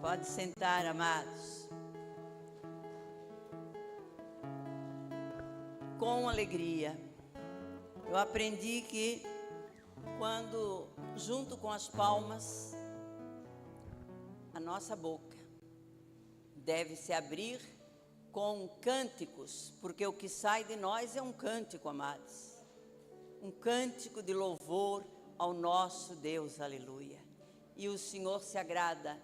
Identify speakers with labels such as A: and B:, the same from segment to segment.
A: Pode sentar, amados. Com alegria. Eu aprendi que quando, junto com as palmas, a nossa boca deve se abrir com cânticos, porque o que sai de nós é um cântico, amados. Um cântico de louvor ao nosso Deus, aleluia. E o Senhor se agrada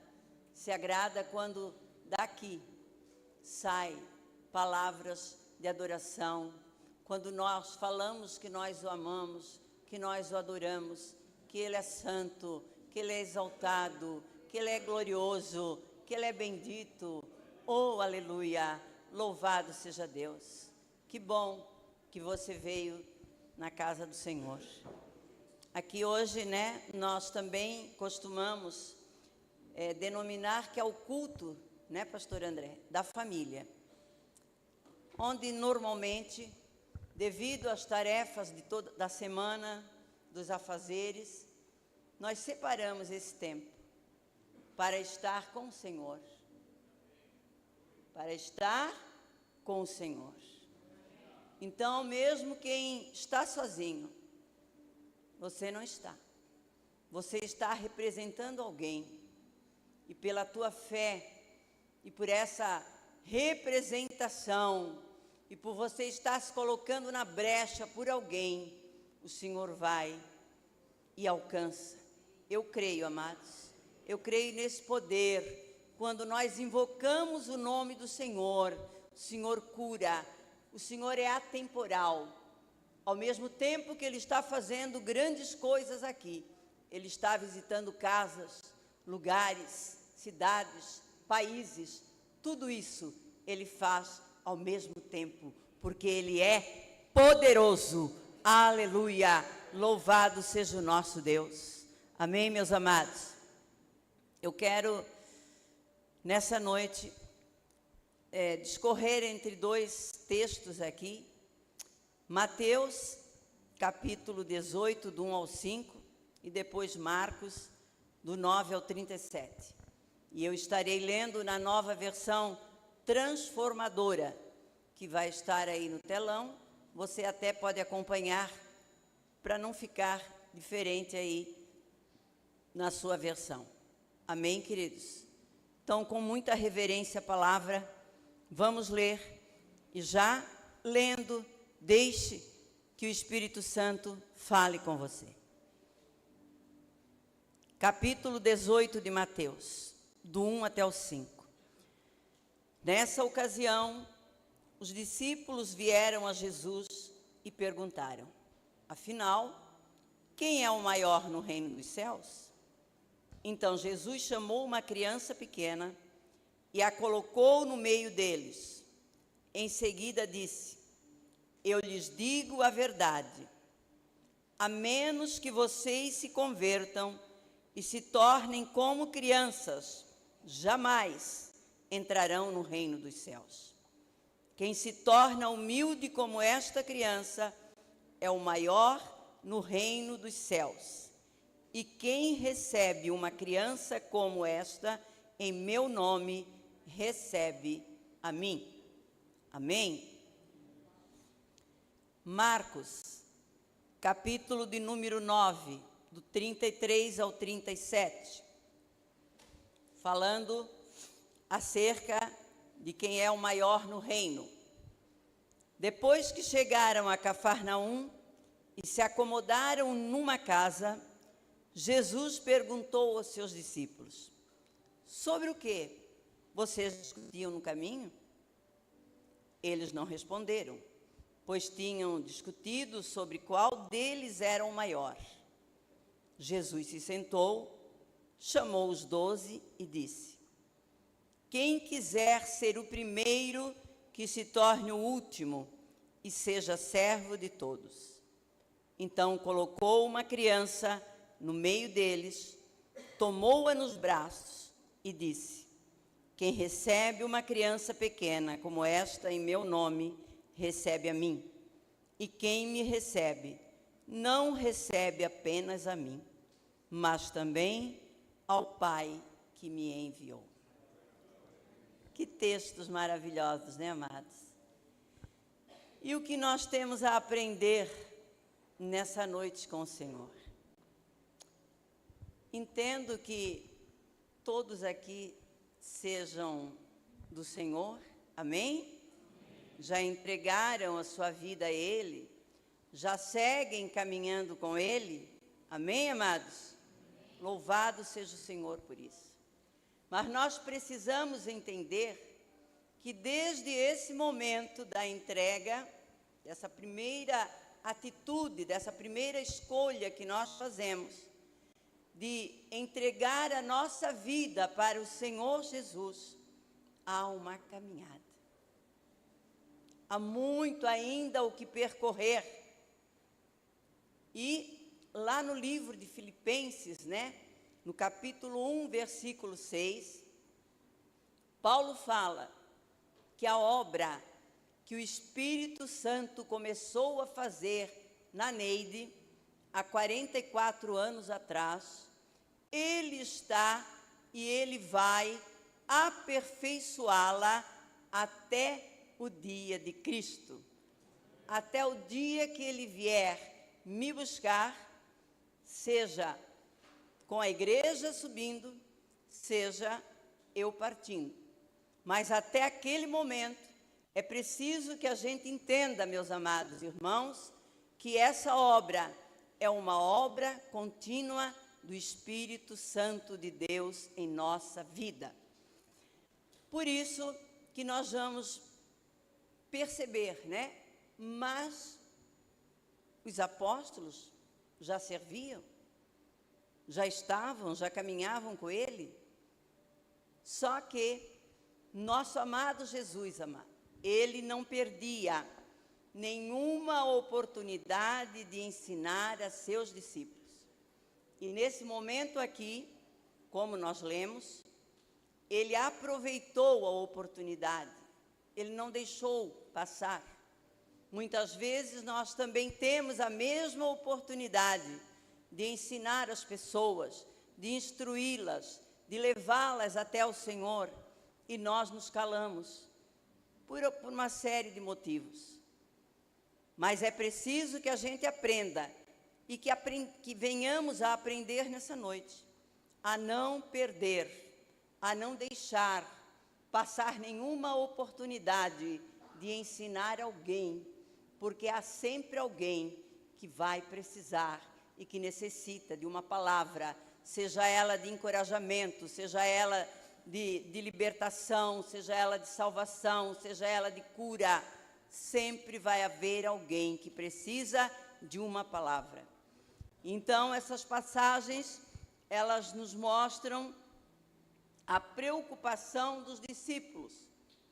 A: quando daqui sai palavras de adoração, quando nós falamos que nós o amamos, que nós o adoramos, que Ele é santo, que Ele é exaltado, que Ele é glorioso, que Ele é bendito. Oh, aleluia! Louvado seja Deus. Que bom que você veio na casa do Senhor. Aqui hoje, né, nós também costumamos denominar que é o culto, né, pastor André, da família. Onde normalmente, devido às tarefas de toda da semana, dos afazeres, nós separamos esse tempo para estar com o Senhor. Para estar com o Senhor. Então, mesmo quem está sozinho, você não está. Você está representando alguém. E pela tua fé, e por essa representação, e por você estar se colocando na brecha por alguém, o Senhor vai e alcança. Eu creio, amados, eu creio nesse poder. Quando nós invocamos o nome do Senhor, o Senhor cura, o Senhor é atemporal. Ao mesmo tempo que Ele está fazendo grandes coisas aqui, Ele está visitando casas, lugares, cidades, países, tudo isso Ele faz ao mesmo tempo, porque Ele é poderoso. Aleluia! Louvado seja o nosso Deus. Amém, meus amados? Eu quero, nessa noite, discorrer entre dois textos aqui. Mateus, capítulo 18, do 1 ao 5, e depois Marcos, do 9 ao 37. E eu estarei lendo na nova versão transformadora, que vai estar aí no telão. Você até pode acompanhar, para não ficar diferente aí na sua versão. Amém, queridos? Então, com muita reverência à palavra, vamos ler. E já lendo, deixe que o Espírito Santo fale com você. Capítulo 18 de Mateus, do 1 até o 5. Nessa ocasião, os discípulos vieram a Jesus e perguntaram: afinal, quem é o maior no reino dos céus? Então Jesus chamou uma criança pequena e a colocou no meio deles. Em seguida disse: eu lhes digo a verdade, a menos que vocês se convertam e se tornem como crianças, jamais entrarão no reino dos céus. Quem se torna humilde como esta criança é o maior no reino dos céus. E quem recebe uma criança como esta, em meu nome, recebe a mim. Amém? Marcos, capítulo de número 9, do 33 ao 37, falando acerca de quem é o maior no reino. Depois que chegaram a Cafarnaum e se acomodaram numa casa, Jesus perguntou aos seus discípulos: sobre o que vocês discutiam no caminho? Eles não responderam, pois tinham discutido sobre qual deles era o maior. Jesus se sentou, chamou os 12 e disse: quem quiser ser o primeiro, que se torne o último e seja servo de todos. Então colocou uma criança no meio deles, tomou-a nos braços e disse: quem recebe uma criança pequena como esta em meu nome, recebe a mim. E quem me recebe, não recebe apenas a mim, mas também ao Pai que me enviou. Que textos maravilhosos, né, amados? E o que nós temos a aprender nessa noite com o Senhor? Entendo que todos aqui sejam do Senhor, amém? Já entregaram a sua vida a Ele, já seguem caminhando com Ele, amém, amados? Louvado seja o Senhor por isso. Mas nós precisamos entender que desde esse momento da entrega, dessa primeira atitude, dessa primeira escolha que nós fazemos, de entregar a nossa vida para o Senhor Jesus, há uma caminhada. Há muito ainda o que percorrer. E lá no livro de Filipenses, né, no capítulo 1, versículo 6, Paulo fala que a obra que o Espírito Santo começou a fazer na Neide, há 44 anos atrás, Ele está e Ele vai aperfeiçoá-la até o dia de Cristo. Até o dia que Ele vier me buscar, seja com a igreja subindo, seja eu partindo. Mas até aquele momento, é preciso que a gente entenda, meus amados irmãos, que essa obra é uma obra contínua do Espírito Santo de Deus em nossa vida. Por isso que nós vamos perceber, né? Mas os apóstolos já serviam, já estavam, já caminhavam com Ele. Só que nosso amado Jesus, amado, Ele não perdia nenhuma oportunidade de ensinar a seus discípulos. E nesse momento aqui, como nós lemos, Ele aproveitou a oportunidade, Ele não deixou passar. Muitas vezes nós também temos a mesma oportunidade de ensinar as pessoas, de instruí-las, de levá-las até o Senhor, e nós nos calamos por uma série de motivos. Mas é preciso que a gente aprenda e que venhamos a aprender nessa noite, a não perder, a não deixar passar nenhuma oportunidade de ensinar alguém, porque há sempre alguém que vai precisar e que necessita de uma palavra, seja ela de encorajamento, seja ela de libertação, seja ela de salvação, seja ela de cura. Sempre vai haver alguém que precisa de uma palavra. Então, essas passagens, elas nos mostram a preocupação dos discípulos,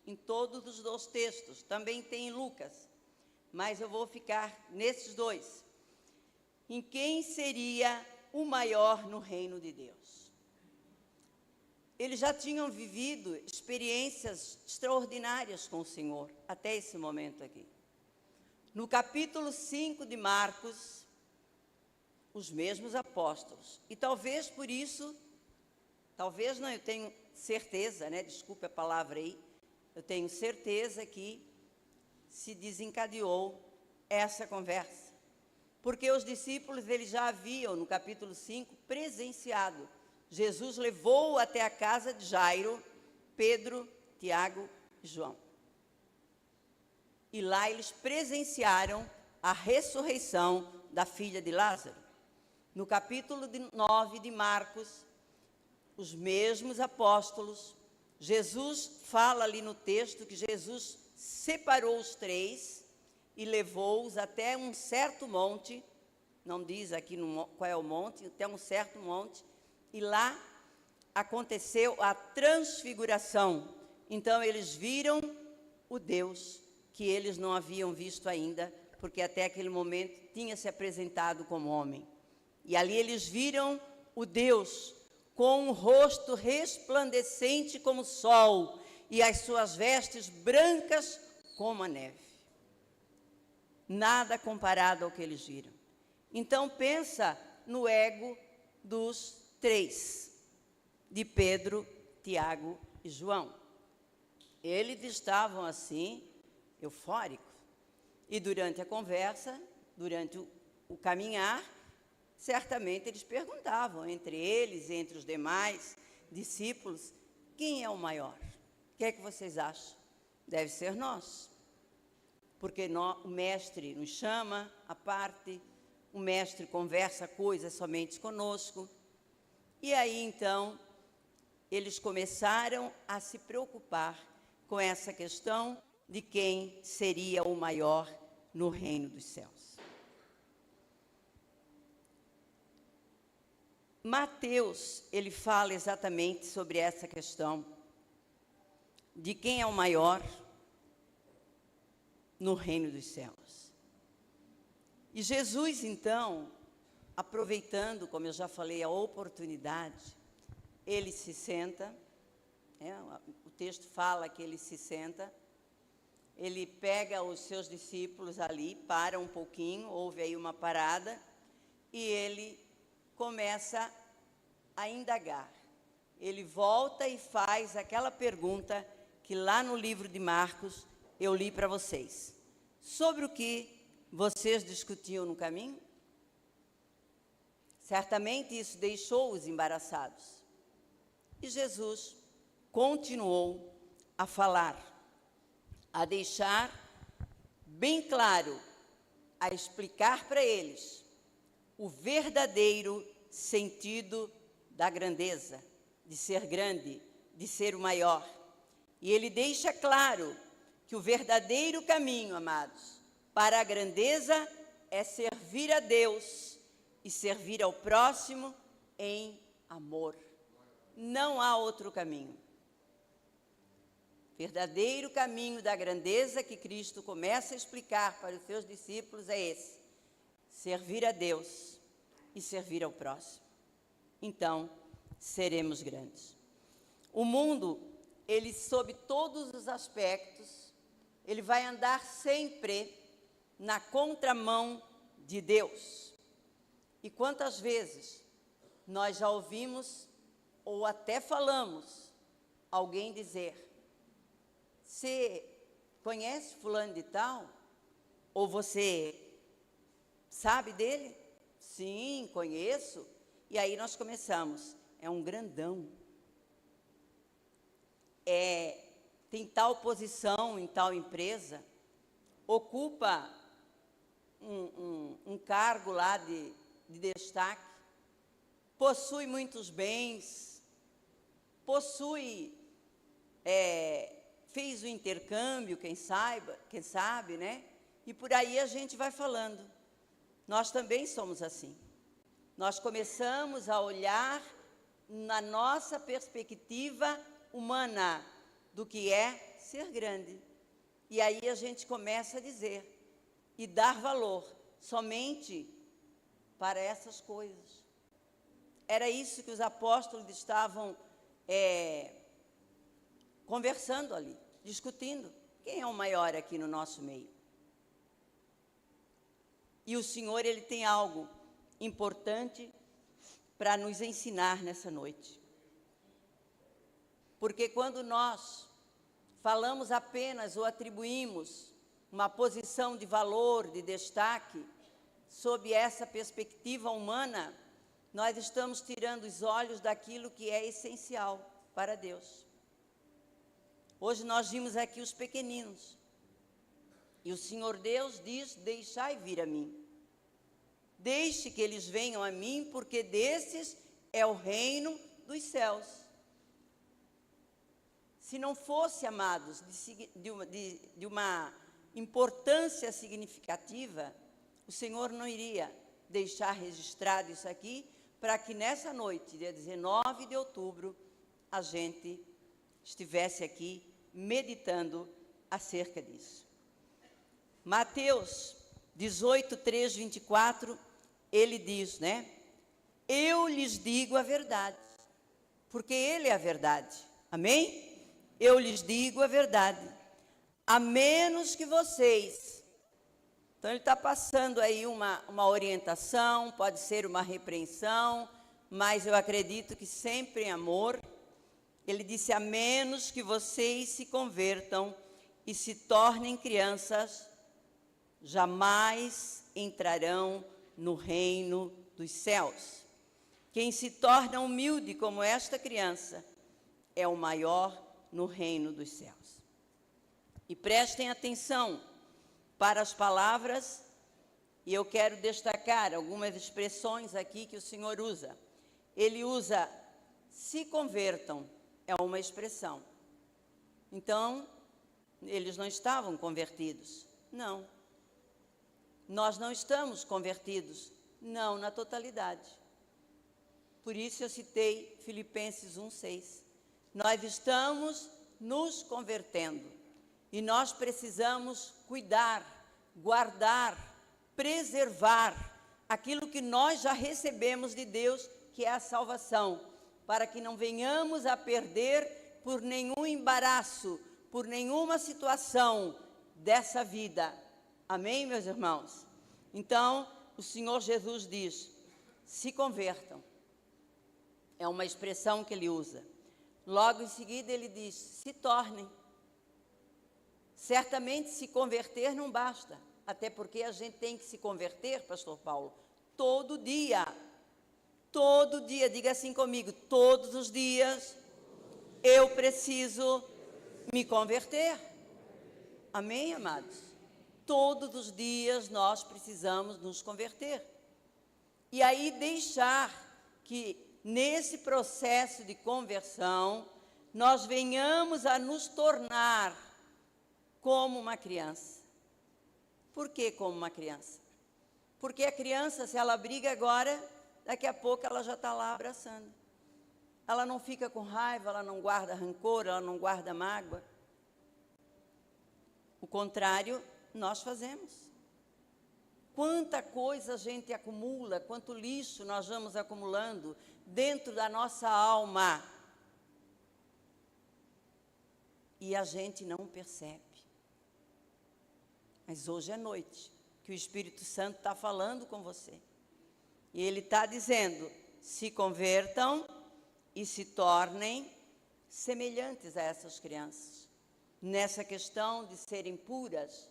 A: em todos os dois textos. Também tem em Lucas, mas eu vou ficar nesses dois. Em quem seria o maior no reino de Deus? Eles já tinham vivido experiências extraordinárias com o Senhor, até esse momento aqui. No capítulo 5 de Marcos, os mesmos apóstolos, e talvez por isso, talvez não, eu tenho certeza, né? Desculpe a palavra aí, eu tenho certeza que se desencadeou essa conversa. Porque os discípulos, eles já haviam, no capítulo 5, presenciado. Jesus levou até a casa de Jairo, Pedro, Tiago e João. E lá eles presenciaram a ressurreição da filha de Lázaro. No capítulo 9 de Marcos, os mesmos apóstolos, Jesus fala ali no texto que Jesus separou os três e levou-os até um certo monte, não diz aqui qual é o monte, até um certo monte, e lá aconteceu a transfiguração. Então eles viram o Deus que eles não haviam visto ainda, porque até aquele momento tinha se apresentado como homem. E ali eles viram o Deus com um rosto resplandecente como o sol e as suas vestes brancas como a neve. Nada comparado ao que eles viram. Então pensa no ego dos três, de Pedro, Tiago e João. Eles estavam assim, eufóricos. E durante a conversa, durante o caminhar, certamente eles perguntavam entre eles, entre os demais discípulos, quem é o maior? O que é que vocês acham? Deve ser nós. Porque o mestre nos chama à parte, o mestre conversa coisas somente conosco. E aí, então, eles começaram a se preocupar com essa questão de quem seria o maior no reino dos céus. Mateus, ele fala exatamente sobre essa questão de quem é o maior no reino dos céus. E Jesus, então, aproveitando, como eu já falei, a oportunidade, ele se senta, o texto fala que ele se senta, ele pega os seus discípulos ali, para um pouquinho, houve aí uma parada, e ele começa a indagar. Ele volta e faz aquela pergunta que lá no livro de Marcos eu li para vocês. Sobre o que vocês discutiam no caminho? Certamente isso deixou-os embaraçados. E Jesus continuou a falar, a deixar bem claro, a explicar para eles o verdadeiro sentido da grandeza, de ser grande, de ser o maior. E ele deixa claro que o verdadeiro caminho, amados, para a grandeza é servir a Deus e servir ao próximo em amor. Não há outro caminho. Verdadeiro caminho da grandeza que Cristo começa a explicar para os seus discípulos é esse: servir a Deus e servir ao próximo. Então, seremos grandes. O mundo, ele, sob todos os aspectos, ele vai andar sempre na contramão de Deus. E quantas vezes nós já ouvimos ou até falamos alguém dizer: você conhece fulano de tal? Ou você sabe dele? Sim, conheço. E aí nós começamos, é um grandão. Tem tal posição em tal empresa, ocupa um cargo lá de destaque, possui muitos bens, fez o intercâmbio, quem sabe, né? E por aí a gente vai falando. Nós também somos assim. Nós começamos a olhar na nossa perspectiva humana do que é ser grande. E aí a gente começa a dizer e dar valor somente para essas coisas. Era isso que os apóstolos estavam conversando ali, discutindo. Quem é o maior aqui no nosso meio? E o Senhor, ele tem algo importante para nos ensinar nessa noite. Porque quando nós falamos apenas ou atribuímos uma posição de valor, de destaque, sob essa perspectiva humana, nós estamos tirando os olhos daquilo que é essencial para Deus. Hoje nós vimos aqui os pequeninos. E o Senhor Deus diz: deixai vir a mim. Deixe que eles venham a mim, porque desses é o reino dos céus. Se não fosse, amados, de uma importância significativa, o Senhor não iria deixar registrado isso aqui, para que nessa noite, dia 19 de outubro, a gente estivesse aqui meditando acerca disso. Mateus 18, 3, 24, ele diz, né? Eu lhes digo a verdade, porque ele é a verdade. Amém? Eu lhes digo a verdade. A menos que vocês... Então, ele está passando aí uma orientação, pode ser uma repreensão, mas eu acredito que sempre em amor. Ele disse: a menos que vocês se convertam e se tornem crianças, jamais entrarão no reino dos céus. Quem se torna humilde como esta criança é o maior no reino dos céus. E prestem atenção para as palavras, e eu quero destacar algumas expressões aqui que o Senhor usa. Ele usa se convertam, é uma expressão. Então, eles não estavam convertidos? Não. Nós não estamos convertidos? Não, na totalidade. Por isso eu citei Filipenses 1:6. Nós estamos nos convertendo e nós precisamos cuidar, guardar, preservar aquilo que nós já recebemos de Deus, que é a salvação, para que não venhamos a perder por nenhum embaraço, por nenhuma situação dessa vida. Amém, meus irmãos? Então, o Senhor Jesus diz: se convertam. É uma expressão que ele usa. Logo em seguida ele diz: se tornem. Certamente se converter não basta, até porque a gente tem que se converter, pastor Paulo, todo dia. Todo dia, diga assim comigo: todos os dias eu preciso me converter. Amém, amados? Todos os dias nós precisamos nos converter. E aí deixar que nesse processo de conversão nós venhamos a nos tornar como uma criança. Por que como uma criança? Porque a criança, se ela briga agora, daqui a pouco ela já está lá abraçando. Ela não fica com raiva, ela não guarda rancor, ela não guarda mágoa. O contrário, nós fazemos. Quanta coisa a gente acumula, quanto lixo nós vamos acumulando dentro da nossa alma. E a gente não percebe. Mas hoje é noite que o Espírito Santo está falando com você. E ele está dizendo: se convertam e se tornem semelhantes a essas crianças. Nessa questão de serem puras,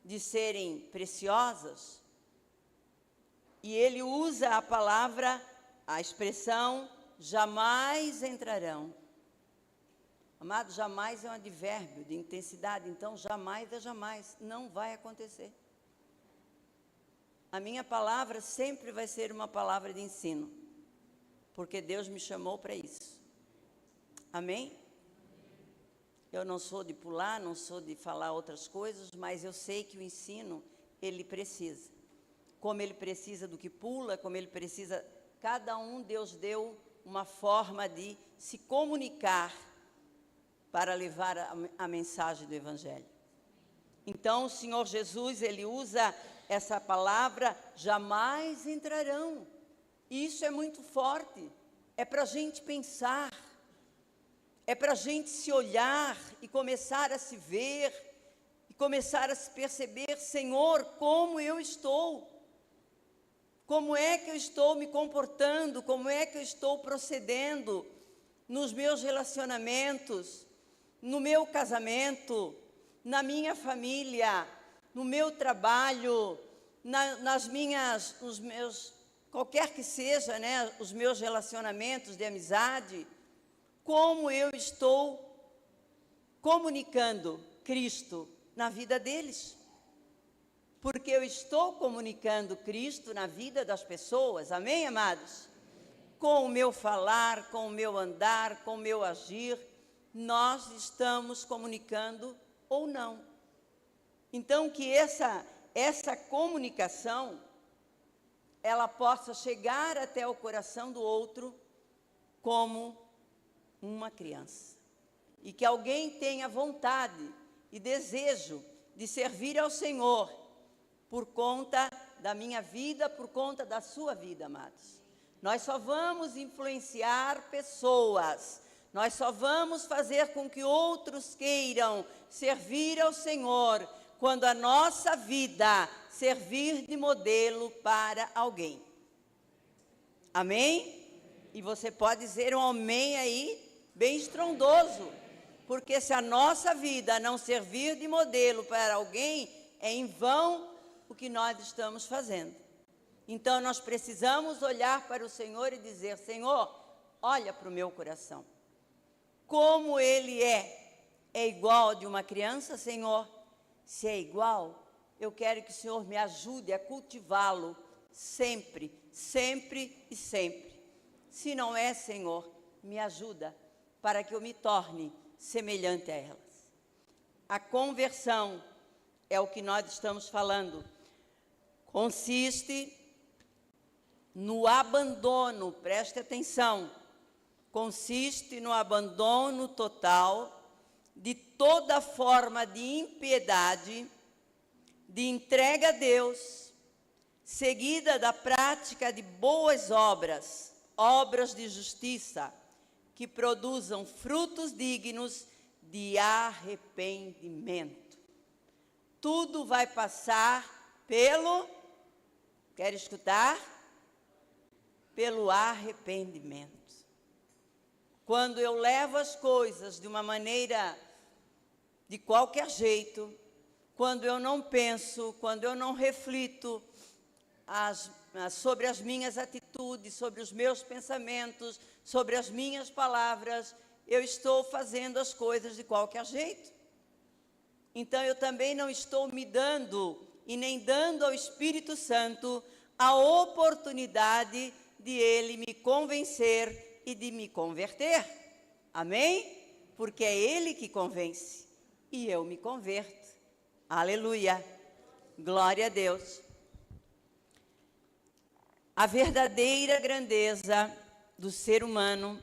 A: de serem preciosas. E ele usa a palavra, a expressão, jamais entrarão. Amado, jamais é um advérbio de intensidade, então jamais é jamais, não vai acontecer. A minha palavra sempre vai ser uma palavra de ensino, porque Deus me chamou para isso. Amém? Eu não sou de pular, não sou de falar outras coisas, mas eu sei que o ensino, ele precisa. Como ele precisa do que pula, como ele precisa, cada um Deus deu uma forma de se comunicar para levar a mensagem do Evangelho. Então, o Senhor Jesus, ele usa essa palavra, jamais entrarão. E isso é muito forte, é para a gente pensar, é para a gente se olhar e começar a se ver, e começar a se perceber: Senhor, como eu estou? Como é que eu estou me comportando? Como é que eu estou procedendo nos meus relacionamentos, no meu casamento, na minha família, no meu trabalho, qualquer que seja, né, os meus relacionamentos de amizade, como eu estou comunicando Cristo na vida deles? Porque eu estou comunicando Cristo na vida das pessoas, amém, amados? Com o meu falar, com o meu andar, com o meu agir, nós estamos comunicando ou não. Então, que essa comunicação, ela possa chegar até o coração do outro como uma criança. E que alguém tenha vontade e desejo de servir ao Senhor por conta da minha vida, por conta da sua vida, amados. Nós só vamos influenciar pessoas, nós só vamos fazer com que outros queiram servir ao Senhor quando a nossa vida servir de modelo para alguém. Amém? E você pode dizer um amém aí, bem estrondoso, porque se a nossa vida não servir de modelo para alguém, é em vão o que nós estamos fazendo. Então, nós precisamos olhar para o Senhor e dizer: Senhor, olha para o meu coração. Como ele é igual de uma criança, Senhor? Se é igual, eu quero que o Senhor me ajude a cultivá-lo sempre, sempre e sempre. Se não é, Senhor, me ajuda para que eu me torne semelhante a elas. A conversão é o que nós estamos falando. Consiste no abandono, preste atenção, consiste no abandono total de toda forma de impiedade, de entrega a Deus, seguida da prática de boas obras, obras de justiça, que produzam frutos dignos de arrependimento. Tudo vai passar pelo, quer escutar? Pelo arrependimento. Quando eu levo as coisas de uma maneira, de qualquer jeito, quando eu não penso, quando eu não reflito sobre as minhas atitudes, sobre os meus pensamentos, sobre as minhas palavras, eu estou fazendo as coisas de qualquer jeito. Então, eu também não estou me dando e nem dando ao Espírito Santo a oportunidade de ele me convencer e de me converter. Amém? Porque é ele que convence e eu me converto. Aleluia! Glória a Deus! A verdadeira grandeza do ser humano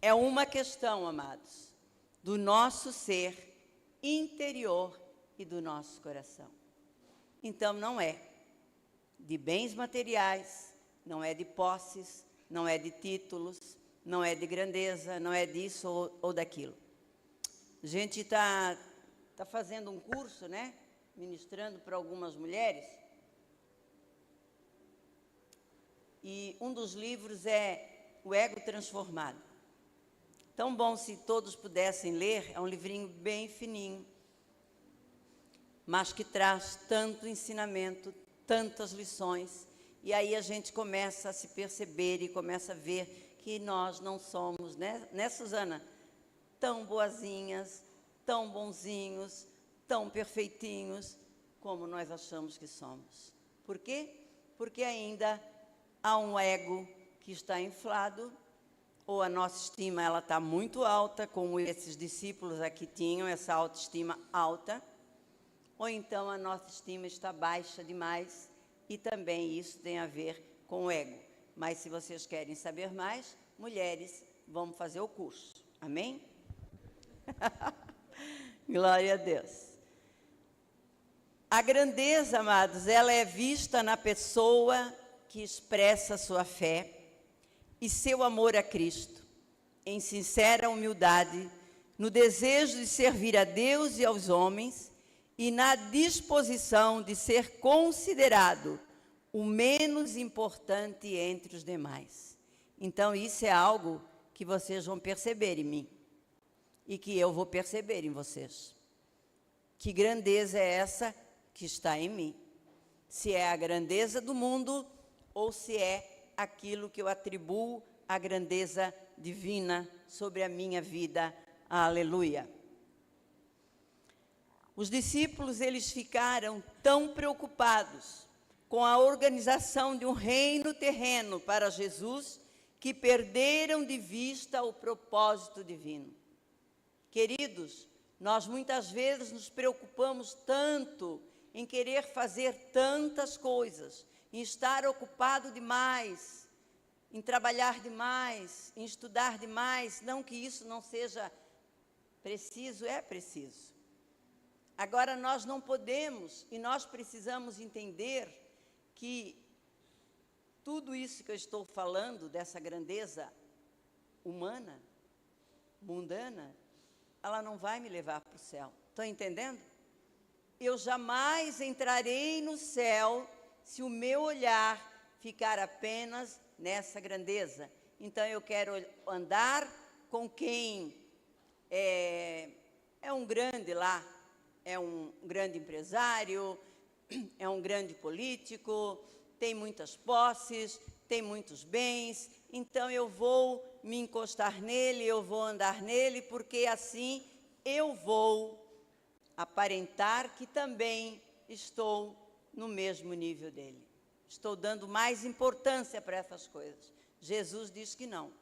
A: é uma questão, amados, do nosso ser interior e do nosso coração. Então, não é de bens materiais, não é de posses, não é de títulos, não é de grandeza, não é disso ou daquilo. A gente está fazendo um curso, né? Ministrando para algumas mulheres. E um dos livros é O Ego Transformado. Tão bom se todos pudessem ler, é um livrinho bem fininho, mas que traz tanto ensinamento, tantas lições, e aí a gente começa a se perceber e começa a ver que nós não somos, né, Suzana? Tão boazinhas, tão bonzinhos, tão perfeitinhos, como nós achamos que somos. Por quê? Porque ainda há um ego que está inflado, ou a nossa estima ela está muito alta, como esses discípulos aqui tinham, essa autoestima alta, ou então a nossa estima está baixa demais, e também isso tem a ver com o ego. Mas se vocês querem saber mais, mulheres, vamos fazer o curso. Amém? Glória a Deus. A grandeza, amados, ela é vista na pessoa que expressa sua fé e seu amor a Cristo, em sincera humildade, no desejo de servir a Deus e aos homens e na disposição de ser considerado o menos importante entre os demais. Então, isso é algo que vocês vão perceber em mim e que eu vou perceber em vocês. Que grandeza é essa que está em mim? Se é a grandeza do mundo ou se é aquilo que eu atribuo à grandeza divina sobre a minha vida. Aleluia! Os discípulos, eles ficaram tão preocupados com a organização de um reino terreno para Jesus, que perderam de vista o propósito divino. Queridos, nós muitas vezes nos preocupamos tanto em querer fazer tantas coisas, em estar ocupado demais, em trabalhar demais, em estudar demais. Não que isso não seja preciso, é preciso. Agora, nós não podemos e nós precisamos entender que tudo isso que eu estou falando, dessa grandeza humana, mundana, ela não vai me levar para o céu. Estão entendendo? Eu jamais entrarei no céu se o meu olhar ficar apenas nessa grandeza. Então, eu quero andar com quem é um grande lá, é um grande empresário, é um grande político, tem muitas posses, tem muitos bens, então eu vou me encostar nele, eu vou andar nele, porque assim eu vou aparentar que também estou no mesmo nível dele. Estou dando mais importância para essas coisas. Jesus diz que não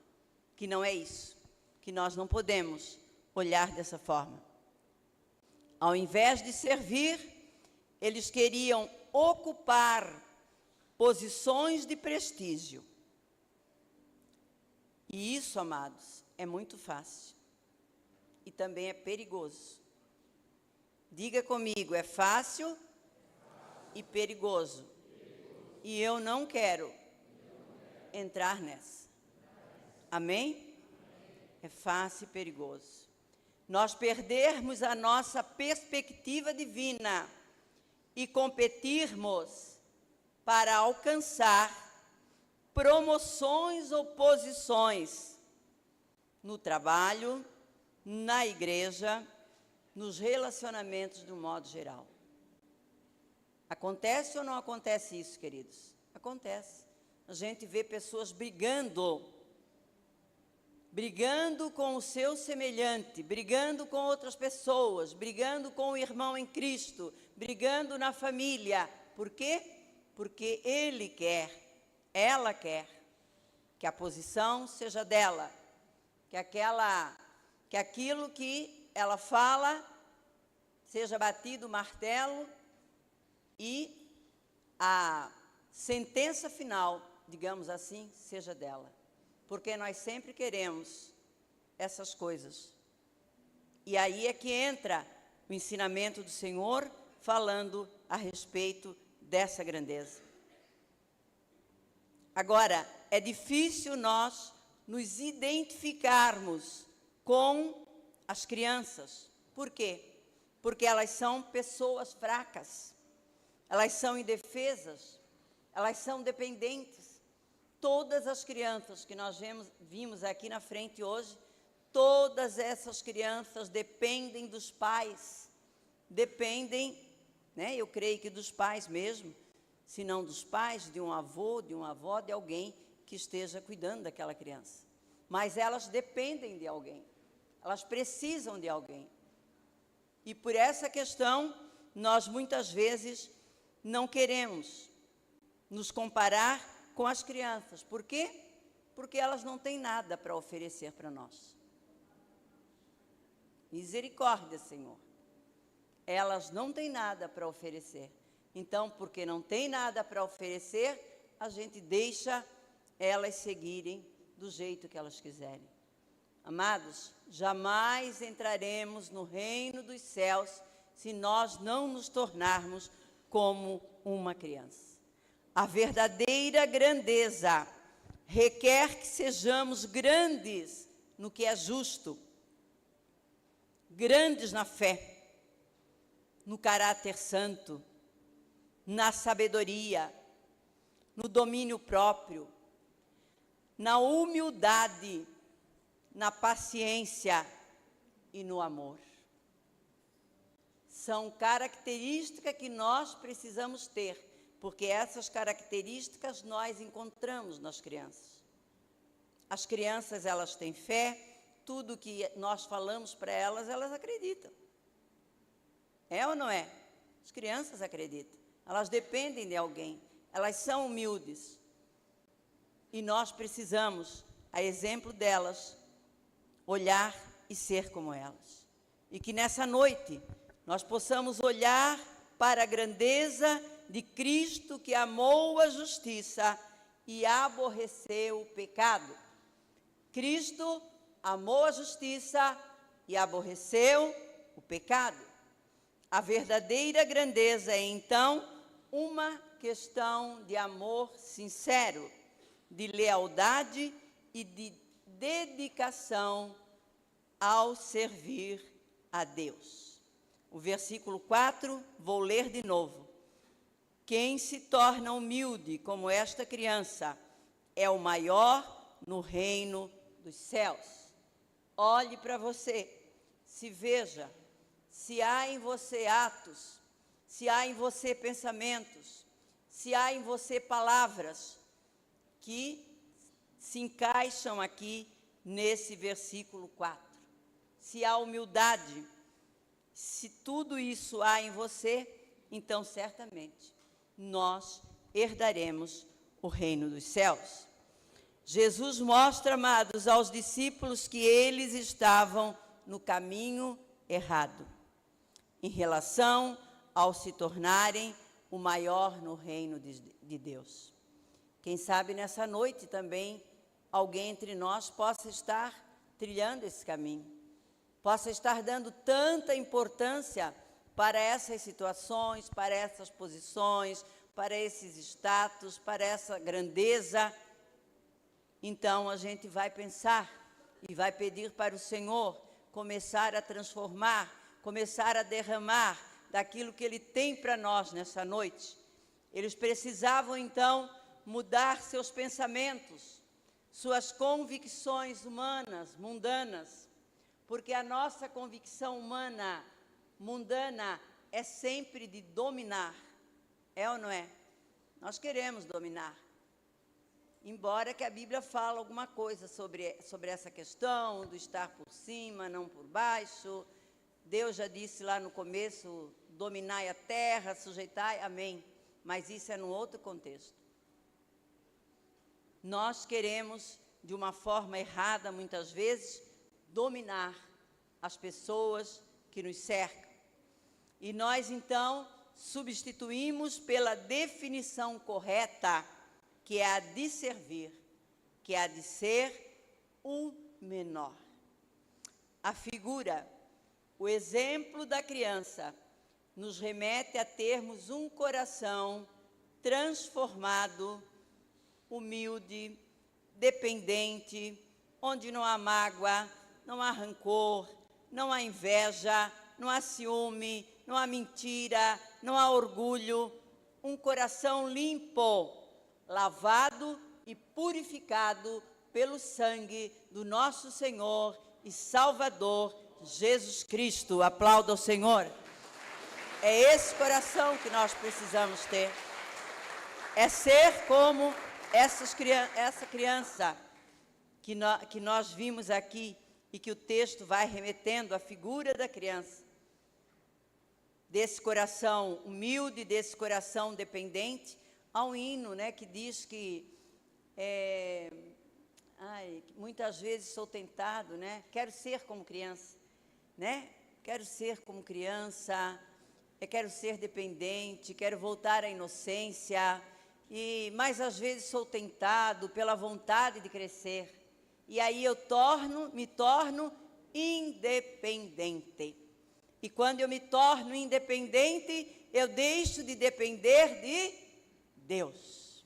A: é isso, que nós não podemos olhar dessa forma. Ao invés de servir, eles queriam ocupar posições de prestígio. E isso, amados, é muito fácil. E também é perigoso. Diga comigo, é fácil e perigoso. E eu não quero entrar nessa. Amém? É fácil e perigoso. Nós perdermos a nossa perspectiva divina e competirmos para alcançar promoções ou posições no trabalho, na igreja, nos relacionamentos de um modo geral. Acontece ou não acontece isso, queridos? Acontece. A gente vê pessoas brigando com o seu semelhante, brigando com outras pessoas, brigando com o irmão em Cristo, brigando na família. Por quê? Porque ele quer, ela quer, que a posição seja dela, que aquilo que ela fala seja batido o martelo e a sentença final, digamos assim, seja dela. Porque nós sempre queremos essas coisas. E aí é que entra o ensinamento do Senhor falando a respeito dessa grandeza. Agora, é difícil nós nos identificarmos com as crianças. Por quê? Porque elas são pessoas fracas, elas são indefesas, elas são dependentes. Todas as crianças que nós vimos aqui na frente hoje, todas essas crianças dependem dos pais, dependem, né, eu creio que dos pais mesmo, se não dos pais, de um avô, de uma avó, de alguém que esteja cuidando daquela criança. Mas elas dependem de alguém, elas precisam de alguém. E por essa questão, nós muitas vezes não queremos nos comparar com as crianças. Por quê? Porque elas não têm nada para oferecer para nós. Misericórdia, Senhor. Elas não têm nada para oferecer. Então, porque não tem nada para oferecer, a gente deixa elas seguirem do jeito que elas quiserem. Amados, jamais entraremos no reino dos céus se nós não nos tornarmos como uma criança. A verdadeira grandeza requer que sejamos grandes no que é justo, grandes na fé, no caráter santo, na sabedoria, no domínio próprio, na humildade, na paciência e no amor. São características que nós precisamos ter, porque essas características nós encontramos nas crianças. As crianças, elas têm fé, tudo que nós falamos para elas, elas acreditam. É ou não é? As crianças acreditam. Elas dependem de alguém, elas são humildes. E nós precisamos, a exemplo delas, olhar e ser como elas. E que nessa noite nós possamos olhar para a grandeza de Cristo, que amou a justiça e aborreceu o pecado. Cristo amou a justiça e aborreceu o pecado. A verdadeira grandeza é, então, uma questão de amor sincero, de lealdade e de dedicação ao servir a Deus. O versículo 4, vou ler de novo. Quem se torna humilde como esta criança é o maior no reino dos céus. olhe para você, se veja, se há em você atos, se há em você pensamentos, se há em você palavras que se encaixam aqui nesse versículo 4. Se há humildade, se tudo isso há em você, então certamente nós herdaremos o reino dos céus. Jesus mostra, amados, aos discípulos que eles estavam no caminho errado, em relação ao se tornarem o maior no reino de Deus. Quem sabe nessa noite também alguém entre nós possa estar trilhando esse caminho, possa estar dando tanta importância para essas situações, para essas posições, para esses status, para essa grandeza. Então a gente vai pensar e vai pedir para o Senhor começar a transformar, começar a derramar daquilo que Ele tem para nós nessa noite. Eles precisavam então mudar seus pensamentos, suas convicções humanas, mundanas, porque a nossa convicção humana, mundana, é sempre de dominar, é ou não é? Nós queremos dominar, embora que a Bíblia fala alguma coisa sobre essa questão do estar por cima, não por baixo. Deus já disse lá no começo, dominai a terra, sujeitai, amém, mas isso é num outro contexto. Nós queremos, de uma forma errada, muitas vezes, dominar as pessoas que nos cercam. E nós, então, substituímos pela definição correta, que é a de servir, que é a de ser o menor. A figura, o exemplo da criança, nos remete a termos um coração transformado, humilde, dependente, onde não há mágoa, não há rancor, não há inveja, não há ciúme, não há mentira, não há orgulho. Um coração limpo, lavado e purificado pelo sangue do nosso Senhor e Salvador, Jesus Cristo. Aplauda o Senhor. É esse coração que nós precisamos ter. É ser como essa criança que nós vimos aqui e que o texto vai remetendo à figura da criança. Desse coração humilde, desse coração dependente. Há um hino, né, que diz que muitas vezes sou tentado, né? Quero ser como criança, né? Quero ser como criança, quero ser dependente, quero voltar à inocência, mas às vezes sou tentado pela vontade de crescer. E aí eu me torno independente. E quando eu me torno independente, eu deixo de depender de Deus.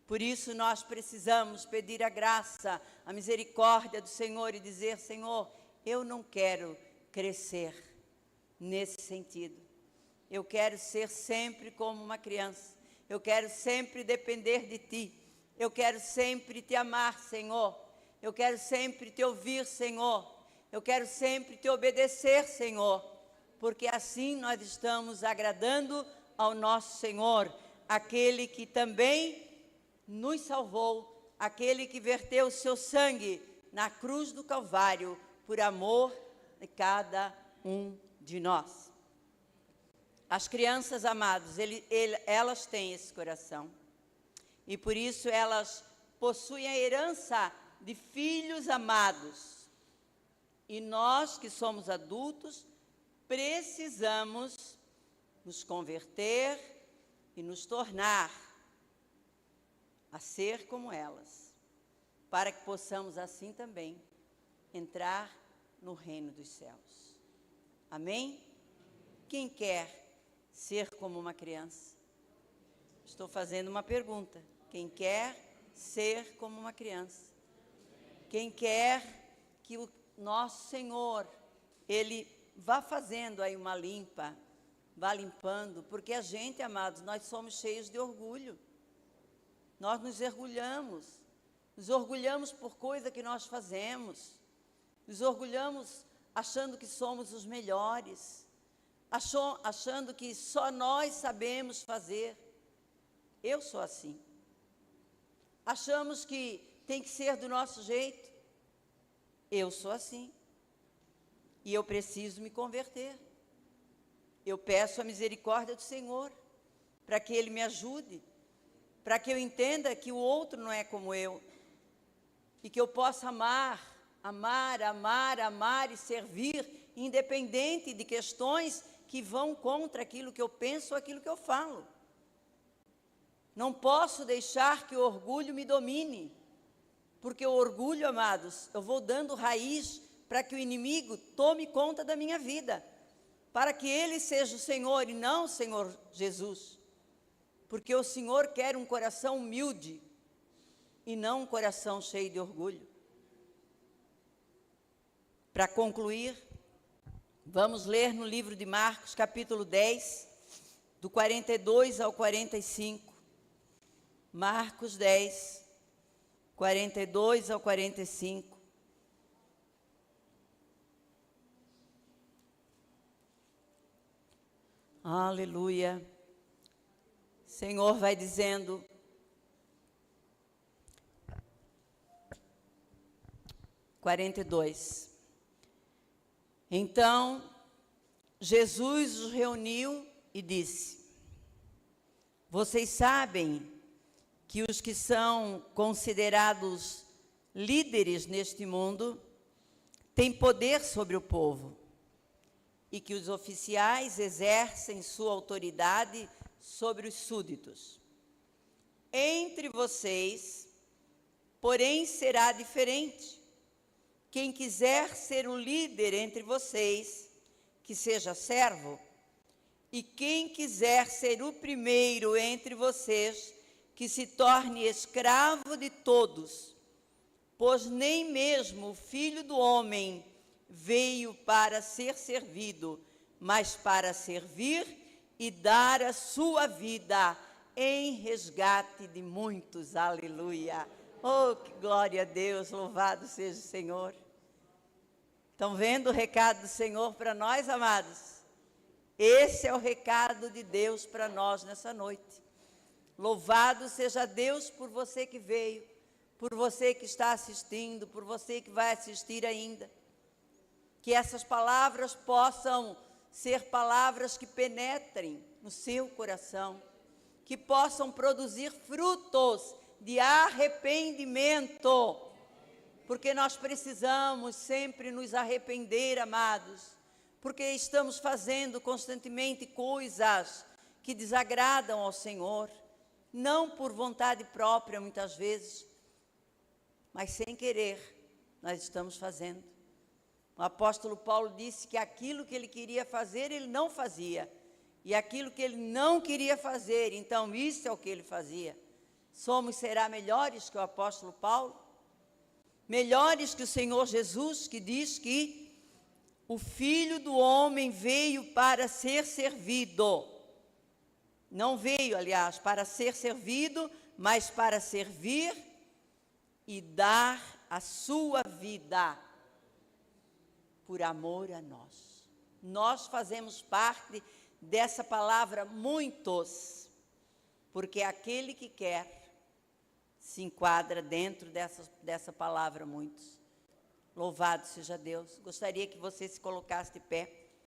A: Por isso nós precisamos pedir a graça, a misericórdia do Senhor e dizer: Senhor, eu não quero crescer nesse sentido. Eu quero ser sempre como uma criança. Eu quero sempre depender de Ti. Eu quero sempre Te amar, Senhor. Eu quero sempre Te ouvir, Senhor. Eu quero sempre Te obedecer, Senhor. Porque assim nós estamos agradando ao nosso Senhor, aquele que também nos salvou, aquele que verteu o seu sangue na cruz do Calvário, por amor de cada um de nós. As crianças, amados, elas têm esse coração. E por isso elas possuem a herança de filhos amados. E nós, que somos adultos, precisamos nos converter e nos tornar a ser como elas, para que possamos assim também entrar no reino dos céus. Amém? Quem quer ser como uma criança? Estou fazendo uma pergunta. Quem quer ser como uma criança? Quem quer que o nosso Senhor, Ele vá fazendo aí uma limpa, vá limpando, porque a gente, amados, nós somos cheios de orgulho. Nós nos orgulhamos por coisa que nós fazemos, nos orgulhamos achando que somos os melhores, achando que só nós sabemos fazer. Eu sou assim. Achamos que tem que ser do nosso jeito. Eu sou assim. E eu preciso me converter. Eu peço a misericórdia do Senhor, para que Ele me ajude, para que eu entenda que o outro não é como eu, e que eu possa amar e servir, independente de questões que vão contra aquilo que eu penso ou aquilo que eu falo. Não posso deixar que o orgulho me domine, porque o orgulho, amados, eu vou dando raiz para que o inimigo tome conta da minha vida, para que Ele seja o Senhor e não o Senhor Jesus, porque o Senhor quer um coração humilde e não um coração cheio de orgulho. Para concluir, vamos ler no livro de Marcos, capítulo 10, do 42 ao 45. Marcos 10, 42 ao 45. Aleluia. Senhor vai dizendo: Então, Jesus os reuniu e disse: Vocês sabem que os que são considerados líderes neste mundo têm poder sobre o povo, e que os oficiais exercem sua autoridade sobre os súditos. Entre vocês, porém, será diferente. Quem quiser ser o líder entre vocês, que seja servo, e quem quiser ser o primeiro entre vocês, que se torne escravo de todos, pois nem mesmo o Filho do Homem veio para ser servido, mas para servir e dar a sua vida em resgate de muitos. Aleluia! Oh, que glória a Deus, louvado seja o Senhor. Estão vendo o recado do Senhor para nós, amados? Esse é o recado de Deus para nós nessa noite. Louvado seja Deus por você que veio, por você que está assistindo, por você que vai assistir ainda. Que essas palavras possam ser palavras que penetrem no seu coração, que possam produzir frutos de arrependimento, porque nós precisamos sempre nos arrepender, amados, porque estamos fazendo constantemente coisas que desagradam ao Senhor, não por vontade própria muitas vezes, mas sem querer nós estamos fazendo. O apóstolo Paulo disse que aquilo que ele queria fazer, ele não fazia. E aquilo que ele não queria fazer, então isso é o que ele fazia. Será melhores que o apóstolo Paulo? Melhores que o Senhor Jesus, que diz que o Filho do Homem veio para ser servido. Não veio, aliás, para ser servido, mas para servir e dar a sua vida por amor a nós. Nós fazemos parte dessa palavra muitos, porque aquele que quer se enquadra dentro dessa palavra muitos. Louvado seja Deus. Gostaria que você se colocasse de pé.